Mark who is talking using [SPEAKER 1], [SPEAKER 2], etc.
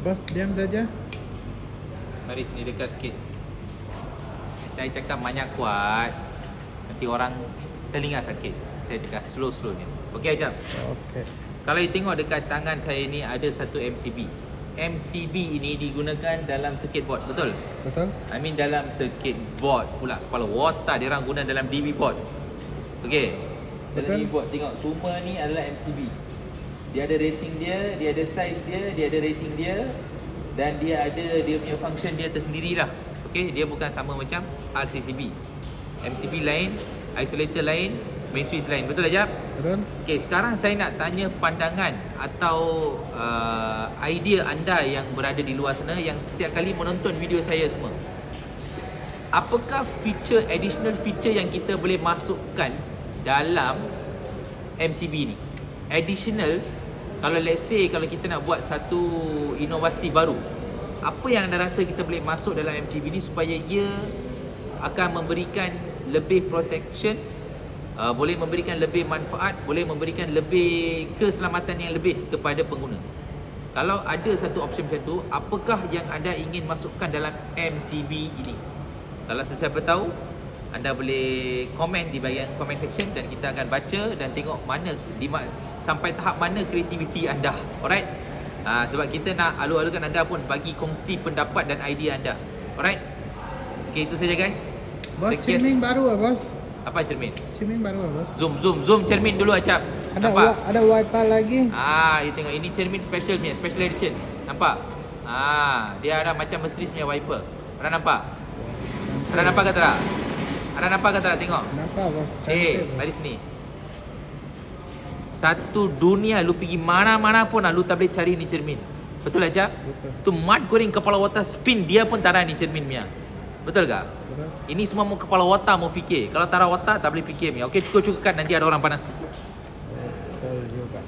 [SPEAKER 1] Bos, diam saja.
[SPEAKER 2] Mari sini dekat sikit. Saya cakap banyak kuat, nanti orang telinga sakit. Saya cakap slow-slow ni. Okey Ajam.
[SPEAKER 1] Okey.
[SPEAKER 2] Kalau you tengok dekat tangan saya ni ada satu MCB. MCB ini digunakan dalam skateboard, betul?
[SPEAKER 1] Betul?
[SPEAKER 2] I mean dalam skateboard pula. Kepala otak dia orang guna dalam DB board. Okey. Dalam
[SPEAKER 1] Betul.
[SPEAKER 2] DB board tengok semua ni adalah MCB. Dia ada rating dia, dia ada size dia, dia ada rating dia dan dia ada dia punya function dia tersendirilah. Okey, dia bukan sama macam RCCB. MCB lain, isolator lain, main switch lain. Betul tak Jap?
[SPEAKER 1] Betul?
[SPEAKER 2] Okey, sekarang saya nak tanya pandangan atau idea anda yang berada di luar sana yang setiap kali menonton video saya semua. Apakah additional feature yang kita boleh masukkan dalam MCB ni? Additional, kalau let's say kalau kita nak buat satu inovasi baru, apa yang anda rasa kita boleh masuk dalam MCB ni supaya ia akan memberikan lebih protection, boleh memberikan lebih manfaat, boleh memberikan lebih keselamatan yang lebih kepada pengguna. Kalau ada satu option macam tu, apakah yang anda ingin masukkan dalam MCB ini? Kalau sesiapa tahu, anda boleh komen di bahagian comment section dan kita akan baca dan tengok mana sampai tahap mana kreativiti anda. Alright? Sebab kita nak alu-alukan anda pun bagi kongsi pendapat dan idea anda. Alright? Okay, itu saja guys.
[SPEAKER 1] Bos, cermin baru bos.
[SPEAKER 2] Apa cermin?
[SPEAKER 1] Cermin baru bos.
[SPEAKER 2] Zoom cermin dulu Acap.
[SPEAKER 1] Ada wiper lagi.
[SPEAKER 2] You tengok ini cermin special punya, special edition. Nampak? Dia ada macam Mercedes punya wiper. Pernah nampak? Pernah nampak ke tak? Ada nampak ke tak? Tengok.
[SPEAKER 1] Nampak bos.
[SPEAKER 2] Mari sini. Satu dunia lu pergi mana-mana pun lu tak boleh cari ni cermin. Betul Acap?
[SPEAKER 1] Betul.
[SPEAKER 2] Tu mat goreng kepala otak spin dia pun tak ada ni cermin punya. Betul tak?
[SPEAKER 1] Betul.
[SPEAKER 2] Ini semua mau kepala otak mau fikir. Kalau tak ada otak tak boleh fikir punya. Okey, cukup-cukupkan nanti ada orang panas.
[SPEAKER 1] Betul juga.